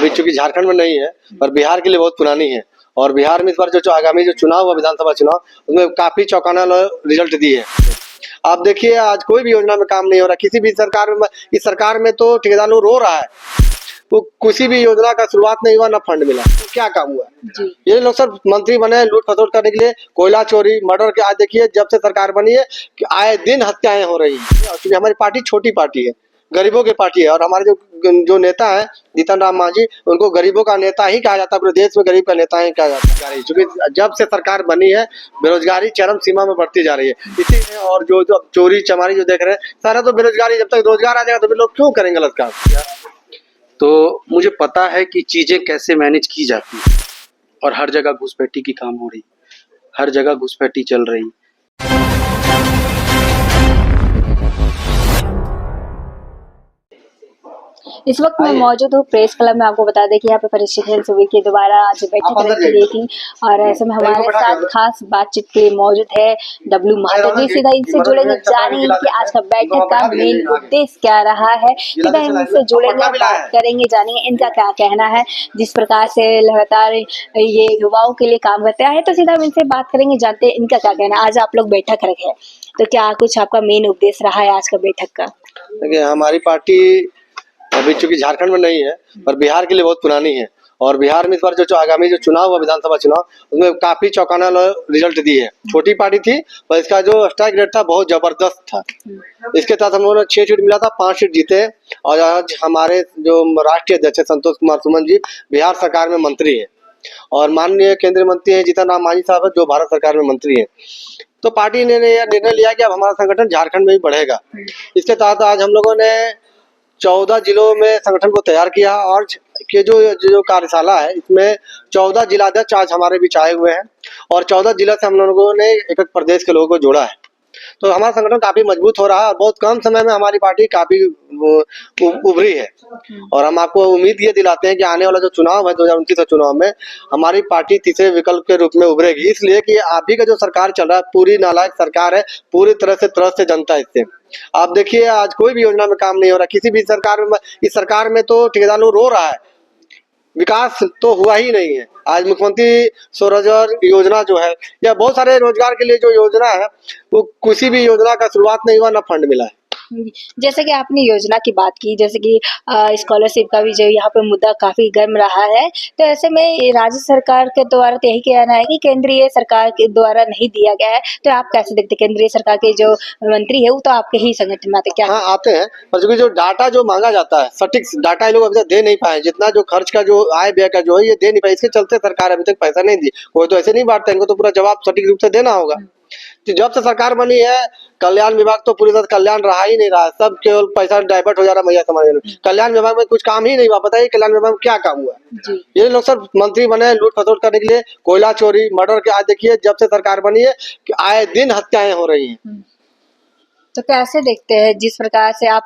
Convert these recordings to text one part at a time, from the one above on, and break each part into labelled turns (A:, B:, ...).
A: अभी चूंकि झारखंड में नहीं है पर बिहार के लिए बहुत पुरानी है। और बिहार में इस बार जो आगामी जो चुनाव हुआ विधानसभा चुनाव, उसमें काफी चौंकाने वाला रिजल्ट दी है। आप देखिए आज कोई भी योजना में काम नहीं हो रहा, किसी भी सरकार में। इस सरकार में तो ठेकेदार लोग रो रहा है, तो किसी भी योजना का शुरुआत नहीं हुआ, ना फंड मिला, तो क्या काम हुआ जी। ये लोग सब मंत्री बने लूट खसोट करने के लिए, कोयला चोरी मर्डर के। आज देखिए जब से सरकार बनी है कि आए दिन हत्याएं हो रही हैं। क्योंकि हमारी पार्टी छोटी पार्टी है, गरीबों की पार्टी है। और हमारे जो नेता है जीतन राम मांझी, उनको गरीबों का नेता ही कहा जाता है, पूरे देश में गरीब का नेता ही कहा जाता है। क्योंकि जब से सरकार बनी है बेरोजगारी चरम सीमा में बढ़ती जा रही है। इसी और जो चोरी चमारी जो देख रहे हैं सारा तो बेरोजगारी। जब तक रोजगार आ जाएगा तो लोग क्यों करेंगे गलत काम।
B: तो मुझे पता है कि चीजें कैसे मैनेज की जाती है और हर जगह घुसपैठी की काम हो रही, हर जगह घुसपैठी चल रही।
C: इस वक्त मैं मौजूद हूँ प्रेस क्लब में। आपको बता दें कि यहाँ पे परिषद सुबह के दोबारा आज बैठक रखी गई थी और ऐसे में हमारे साथ खास बातचीत के लिए मौजूद है डब्लू महतो जी। सीधा इनसे जुड़ेंगे, जानेंगे कि आज का बैठक का मेन उद्देश्य क्या रहा है। सीधा इनसे जुड़ेंगे, बात करेंगे, जानेंगे इनका क्या कहना है। जिस प्रकार से लगातार ये युवाओं के लिए काम करते हैं, तो सीधा हम इनसे बात करेंगे, जानते हैं इनका क्या कहना है। आज आप लोग बैठक रखे, तो क्या कुछ आपका मेन उद्देश्य रहा है आज का बैठक का?
A: देखिए हमारी पार्टी अभी चूंकि झारखंड में नहीं है पर बिहार के लिए बहुत पुरानी है। और बिहार में इस बार जो आगामी जो चुनाव हुआ विधानसभा चुनाव, उसमें काफी चौंकाने वाला रिजल्ट दी है। छोटी पार्टी थी पर इसका जो स्ट्राइक रेट था बहुत जबरदस्त था। इसके तहत हम लोगों ने 6 सीट मिला था, 5 सीट जीते। और आज हमारे जो राष्ट्रीय अध्यक्ष संतोष कुमार सुमन जी बिहार सरकार में मंत्री है और माननीय केंद्रीय मंत्री है जीतन राम मांझी साहब जो भारत सरकार में मंत्री है। तो पार्टी ने निर्णय लिया कि अब हमारा संगठन झारखंड में भी बढ़ेगा। इसके तहत आज हम लोगों ने 14 जिलों में संगठन को तैयार किया और के जो कार्यशाला है इसमें 14 जिलाध्यक्ष आज हमारे बीच आए हुए हैं और 14 जिला से हम लोगों ने एक प्रदेश के लोगों को जोड़ा है। तो हमारा संगठन काफी मजबूत हो रहा है और बहुत कम समय में हमारी पार्टी काफी उभरी है। और हम आपको उम्मीद ये दिलाते हैं कि आने वाला जो चुनाव है 2029 चुनाव में हमारी पार्टी तीसरे विकल्प के रूप में उभरेगी। इसलिए कि अभी का जो सरकार चल रहा है पूरी नालायक सरकार है, पूरी तरह से त्रस्त है जनता इससे। आप देखिए आज कोई भी योजना में काम नहीं हो रहा, किसी भी सरकार में। इस सरकार में तो ठेकेदार लोग रो रहा है, विकास तो हुआ ही नहीं है। आज मुख्यमंत्री स्वरोजगार योजना जो है या बहुत सारे रोजगार के लिए जो योजना है, वो किसी भी योजना का शुरुआत नहीं हुआ, ना फंड मिला है।
C: जैसे कि आपने योजना की बात की, जैसे कि स्कॉलरशिप का भी जो यहाँ पे मुद्दा काफी गर्म रहा है, तो ऐसे में राज्य सरकार के द्वारा तो यही कहना है कि केंद्रीय सरकार के द्वारा नहीं दिया गया है। तो आप कैसे देखते, केंद्रीय सरकार के जो मंत्री है वो तो आपके ही संगठन में आते क्या?
A: हाँ आते हैं, पर जो डाटा जो मांगा जाता है सटीक डाटा ये लोग अभी तक दे नहीं पाए। जितना जो खर्च का जो आय व्यय का जो है ये दे नहीं पाए, इसके चलते सरकार अभी तक पैसा नहीं दी। कोई तो ऐसे नहीं बांटता, इनको तो पूरा जवाब सटीक रूप से देना होगा। तो जब से सरकार बनी है कल्याण विभाग तो पूरी तरह कल्याण रहा ही नहीं रहा, सब केवल पैसा डाइवर्ट हो जा रहा। मैया समझ लो कल्याण विभाग में कुछ काम ही नहीं हुआ। बताइए कल्याण विभाग में क्या काम हुआ जी। ये लोग सब मंत्री बने लूट खसोट करने के लिए, कोयला चोरी मर्डर के। आज देखिए जब से सरकार बनी है कि आए दिन हत्याएं हो रही हैं।
C: तो कैसे देखते हैं जिस प्रकार से आप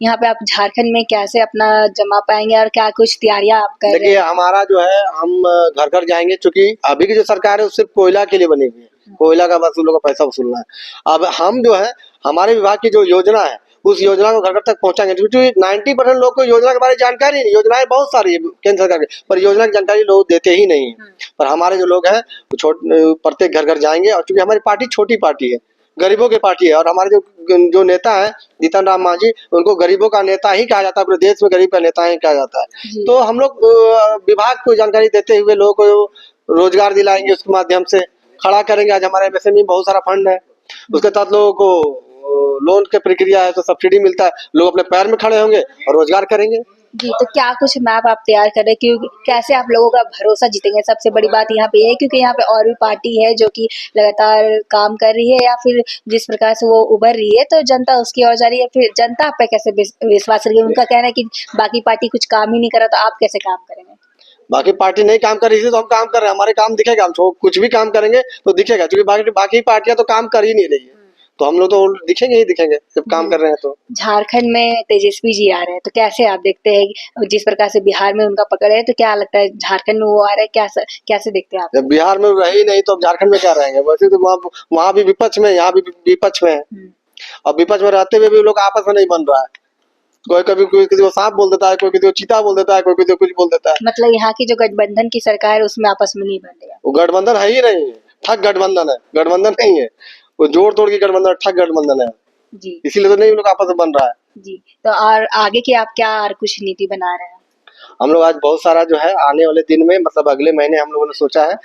C: यहाँ पे आप झारखंड में कैसे अपना जमा पाएंगे और क्या कुछ तैयारियां आप कर रहे हैं?
A: देखिए हमारा जो है हम घर घर जाएंगे, क्योंकि अभी की जो सरकार है वो सिर्फ कोयला के लिए बनी हुई है, कोयला का वसूलों का पैसा वसूलना है। अब हम जो है हमारे विभाग की जो योजना है उस योजना को घर घर तक पहुंचाएंगे, क्योंकि 90% लोग को योजना के बारे में जानकारी नहीं। योजनाएं बहुत सारी है केंद्र सरकार की, पर योजना की जानकारी लोग देते ही नहीं है। पर हमारे जो लोग हैं प्रत्येक घर घर जाएंगे। और चूंकि हमारी पार्टी छोटी पार्टी है, गरीबों की पार्टी है, और हमारे जो नेता है जीतन राम मांझी, उनको गरीबों का नेता ही कहा जाता है, पूरे देश में गरीब का नेता ही कहा जाता है। तो हम लोग विभाग को जानकारी देते हुए लोगों को रोजगार दिलाएंगे, उसके माध्यम से खड़ा करेंगे। आज हमारे एमएसएमई में बहुत सारा फंड है, उसके तहत लोगों को लोन की प्रक्रिया है तो सब्सिडी मिलता है, लोग अपने पैर में खड़े होंगे और रोजगार करेंगे
C: जी। तो क्या कुछ मैप आप तैयार कर रहे हैं, क्योंकि कैसे आप लोगों का भरोसा जीतेंगे? सबसे बड़ी बात यहाँ पे है क्योंकि यहाँ पे और भी पार्टी है जो कि लगातार काम कर रही है या फिर जिस प्रकार से वो उभर रही है, तो जनता उसकी ओर जा रही है। फिर जनता आप पे कैसे विश्वास रखेगी? उनका कहना है कि बाकी पार्टी कुछ काम ही नहीं कर रहा, तो आप कैसे काम करेंगे?
A: बाकी पार्टी नहीं काम कर रही थी तो हम काम कर रहे हैं, हमारे काम दिखेगा। हम कुछ भी काम करेंगे तो दिखेगा, क्योंकि बाकी पार्टियां तो काम कर ही नहीं रही है, तो हम लोग तो दिखेंगे ही दिखेंगे जब काम कर रहे हैं। तो
C: झारखंड में तेजस्वी जी आ रहे हैं, तो कैसे आप देखते हैं जिस प्रकार से बिहार में उनका पकड़ है, तो क्या लगता है झारखंड में वो आ रहे हैं, कैसे देखते हैं आप?
A: जब बिहार में रहे ही नहीं तो अब झारखंड में क्या रहेंगे? वैसे तो वहाँ भी विपक्ष में, यहाँ भी विपक्ष में है, और विपक्ष में रहते हुए भी लोग आपस में नहीं बन रहा है। कोई कभी कोई किसी को सांप बोल देता है, कोई किसी को चीता बोल देता है, कोई किसी को कुछ बोल देता है।
C: मतलब यहाँ की जो गठबंधन की सरकार है उसमें आपस में नहीं बन रहा।
A: वो गठबंधन है ही नहीं, ठग गठबंधन है, गठबंधन नहीं है, वो जोड़ तोड़ की गठबंधन, ठग गठबंधन है
C: जी
A: इसीलिए तो नहीं लोग आपस में बन रहा है।
C: जी। तो और आगे की आप क्या और कुछ नीति बना रहे हैं?
A: हम लोग आज बहुत सारा जो है आने वाले दिन में मतलब अगले महीने हम लोगों ने सोचा है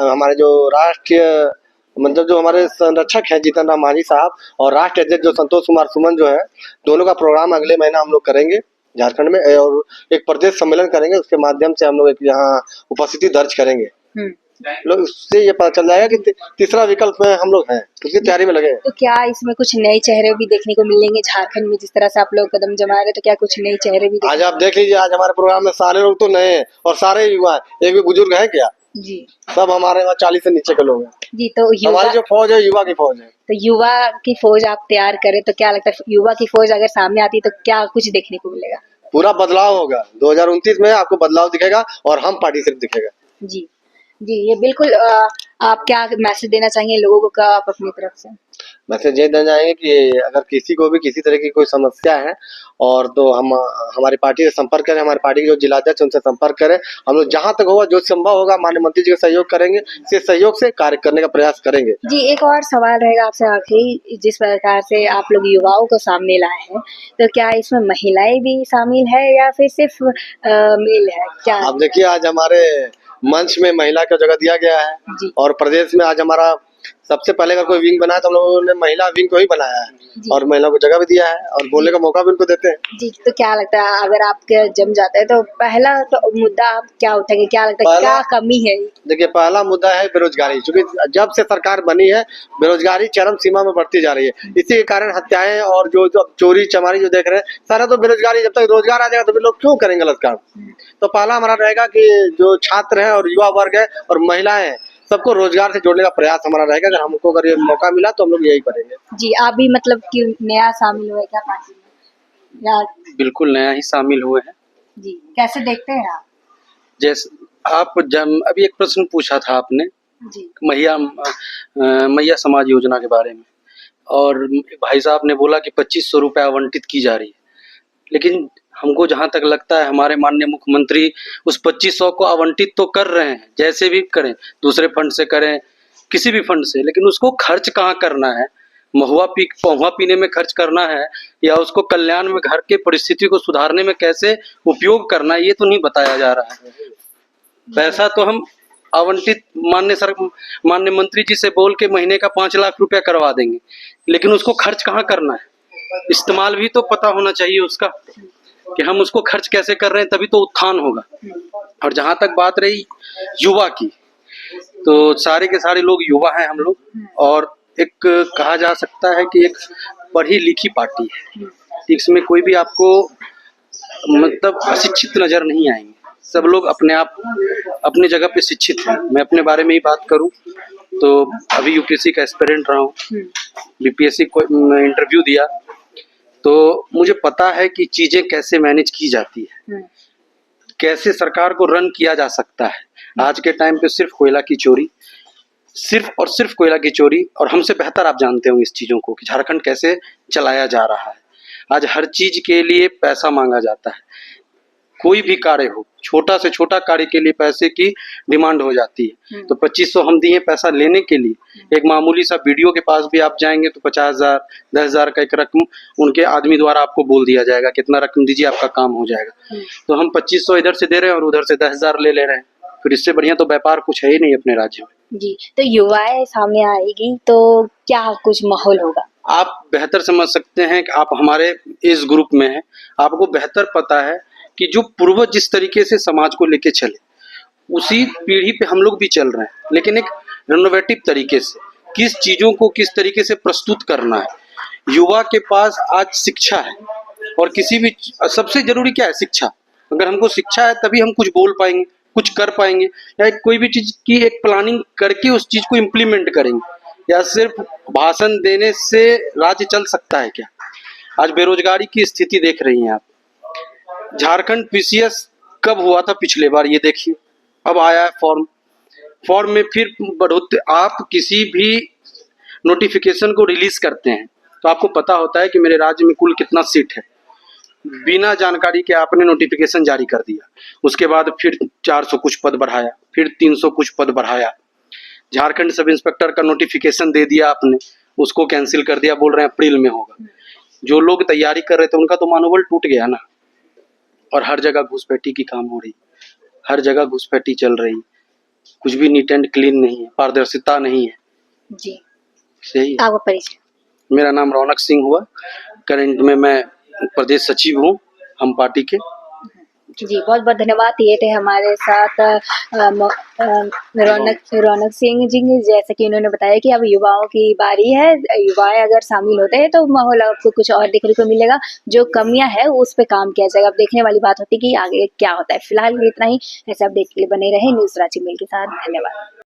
A: हमारे जो राष्ट्रीय मतलब जो हमारे संरक्षक हैं जीतन राम मांझी साहब और राष्ट्रीय अध्यक्ष जो संतोष कुमार सुमन जो है, दोनों का प्रोग्राम अगले महीना हम लोग करेंगे झारखंड में और एक प्रदेश सम्मेलन करेंगे। उसके माध्यम से हम लोग एक यहाँ उपस्थिति दर्ज करेंगे। लोग उससे ये पता चल जाएगा कि तीसरा विकल्प में हम लोग हैं, उसकी तैयारी में लगे।
C: तो क्या इसमें कुछ नए चेहरे भी देखने को मिलेंगे झारखंड में? जिस तरह से आप लोग कदम जमा रहे हैं, तो क्या कुछ नए चेहरे भी
A: आज आप देख लीजिए, आज हमारे प्रोग्राम में सारे लोग तो नए हैं और सारे युवा हैं, एक भी बुजुर्ग है क्या?
C: जी
A: सब हमारे वहाँ 40 से नीचे के लोग हैं
C: जी। तो
A: हमारी जो फौज है युवा की फौज है।
C: तो युवा की फौज आप तैयार करें तो क्या लगता है युवा की फौज अगर सामने आती तो क्या कुछ देखने को मिलेगा?
A: पूरा बदलाव होगा 2029 में, आपको बदलाव दिखेगा और हम पार्टी सिर्फ दिखेगा।
C: जी जी, ये बिल्कुल। आप क्या मैसेज देना चाहेंगे लोगों को, का आप अपनी तरफ से?
A: मैसेज ये देना चाहेंगे कि अगर किसी को भी किसी तरह की कोई समस्या है और तो हम हमारी पार्टी से संपर्क करें, हमारी पार्टी के जो जिलाध्यक्ष उनसे संपर्क करें। हम लोग जहां तक होगा जो संभव होगा माननीय मंत्री जी का सहयोग करेंगे, इस सहयोग से कार्य करने का प्रयास करेंगे।
C: जी, एक और सवाल रहेगा आपसे आखिरी, जिस प्रकार से आप लोग युवाओं को सामने लाए हैं, तो क्या इसमें महिलाएं भी शामिल है या फिर सिर्फ मेल है क्या?
A: आप देखिए आज हमारे मंच में महिला का जगह दिया गया है
C: जी
A: और प्रदेश में आज हमारा सबसे पहले अगर कोई विंग बनाया तो हम लोगों ने महिला विंग को ही बनाया है और महिला को जगह भी दिया है और बोलने का मौका भी उनको देते हैं।
C: जी। तो क्या लगता है अगर आपके जम जाता है तो पहला तो मुद्दा आप क्या उठाएंगे? क्या लगता है क्या कमी है?
A: देखिए पहला मुद्दा है बेरोजगारी, क्योंकि जब से सरकार बनी है बेरोजगारी चरम सीमा में बढ़ती जा रही है। इसी के कारण हत्याएं और जो चोरी चमारी जो देख रहे हैं सारा तो बेरोजगारी। जब तक रोजगार आ जाएगा तो फिर लोग क्यों करेंगे गलत काम? तो पहला हमारा रहेगा कि जो छात्र हैं और युवा वर्ग है और महिलाएं हैं सबको रोजगार से जोड़ने का प्रयास हमारा रहेगा। अगर हमको अगर ये मौका मिला तो हम लोग यही करेंगे।
C: जी, आप भी मतलब कि नया शामिल हुए क्या पार्टी में या?
B: बिल्कुल नया ही शामिल हुए हैं।
C: जी, कैसे देखते हैं आप?
B: जैसे आप जब अभी एक प्रश्न पूछा था आपने
C: जी
B: मैया समाज योजना के बारे में, और भाई साहब ने बोला कि 2500 रुपये आवंटित की जा रही है, लेकिन हमको जहाँ तक लगता है हमारे माननीय मुख्यमंत्री उस 2500 को आवंटित तो कर रहे हैं, जैसे भी करें, दूसरे फंड से करें, किसी भी फंड से, लेकिन उसको खर्च कहाँ करना है? पहुआ पीने में खर्च करना है या उसको कल्याण में घर के परिस्थिति को सुधारने में कैसे उपयोग करना है, ये तो नहीं बताया जा रहा है। पैसा तो हम आवंटित माननीय मंत्री जी से बोल के महीने का 5 लाख रुपया करवा देंगे, लेकिन उसको खर्च कहाँ करना है, इस्तेमाल भी तो पता होना चाहिए उसका कि हम उसको खर्च कैसे कर रहे हैं, तभी तो उत्थान होगा। और जहां तक बात रही युवा की, तो सारे के सारे लोग युवा हैं हम लोग, और एक कहा जा सकता है कि एक पढ़ी लिखी पार्टी है। इसमें कोई भी आपको मतलब अशिक्षित नजर नहीं आएंगे, सब लोग अपने आप अपनी जगह पे शिक्षित हैं। मैं अपने बारे में ही बात करूं तो अभी यूपीएससी का एस्पिरेंट रहा हूँ, बीपीएससी को इंटरव्यू दिया, तो मुझे पता है कि चीजें कैसे मैनेज की जाती है, कैसे सरकार को रन किया जा सकता है। आज के टाइम पे सिर्फ कोयला की चोरी, सिर्फ और सिर्फ कोयला की चोरी, और हमसे बेहतर आप जानते होंगे इस चीजों को कि झारखंड कैसे चलाया जा रहा है। आज हर चीज के लिए पैसा मांगा जाता है, कोई भी कार्य हो, छोटा से छोटा कार्य के लिए पैसे की डिमांड हो जाती है। तो 2500 हम दिए पैसा लेने के लिए, एक मामूली सा वीडियो के पास भी आप जाएंगे तो 50,000 10,000 का एक रकम उनके आदमी द्वारा आपको बोल दिया जाएगा, कितना रकम दीजिए आपका काम हो जाएगा। तो हम 2500 इधर से दे रहे हैं और उधर से 10,000 ले रहे हैं, फिर इससे बढ़िया तो व्यापार कुछ है ही नहीं अपने राज्य में।
C: जी, तो युवाएं सामने आएगी तो क्या कुछ माहौल होगा? आप
B: बेहतर समझ सकते हैं कि आप हमारे इस ग्रुप में हैं, आपको बेहतर पता है कि जो पूर्वज जिस तरीके से समाज को लेके चले उसी पीढ़ी पे हम लोग भी चल रहे हैं, लेकिन एक रेनोवेटिव तरीके से किस चीजों को किस तरीके से प्रस्तुत करना है। युवा के पास आज शिक्षा है, और किसी भी सबसे जरूरी क्या है? शिक्षा। अगर हमको शिक्षा है तभी हम कुछ बोल पाएंगे, कुछ कर पाएंगे, या कोई भी चीज की एक प्लानिंग करके उस चीज को इम्प्लीमेंट करेंगे। या सिर्फ भाषण देने से राज्य चल सकता है क्या? आज बेरोजगारी की स्थिति देख रही हैं आप, झारखंड पीसीएस कब हुआ था पिछले बार, ये देखिए, अब आया है फॉर्म में फिर बढ़ोतरी। आप किसी भी नोटिफिकेशन को रिलीज करते हैं तो आपको पता होता है कि मेरे राज्य में कुल कितना सीट है, बिना जानकारी के आपने नोटिफिकेशन जारी कर दिया, उसके बाद फिर 400 कुछ पद बढ़ाया, फिर 300 कुछ पद बढ़ाया। झारखंड सब इंस्पेक्टर का नोटिफिकेशन दे दिया आपने, उसको कैंसिल कर दिया, बोल रहे हैं अप्रैल में होगा। जो लोग तैयारी कर रहे थे उनका तो मनोबल टूट गया ना। और हर जगह घुसपैठी की काम हो रही, हर जगह घुसपैठी चल रही, कुछ भी नीट एंड क्लीन नहीं है, पारदर्शिता नहीं है।
C: जी,
B: सही है।
C: आपका परिचय?
B: मेरा नाम रौनक सिंह हुआ, करंट में मैं प्रदेश सचिव हूँ हम पार्टी के।
C: जी, बहुत बहुत धन्यवाद। ये थे हमारे साथ रौनक सिंह जी, जैसे कि उन्होंने बताया कि अब युवाओं की बारी है, युवाएं अगर शामिल होते हैं तो माहौल आपको कुछ और देखने को मिलेगा, जो कमियां है उस पे काम किया जाएगा। अब देखने वाली बात होती है कि आगे क्या होता है। फिलहाल इतना ही, ऐसे अपडेट के लिए बने रहे न्यूज़ रांची मेल के साथ। धन्यवाद।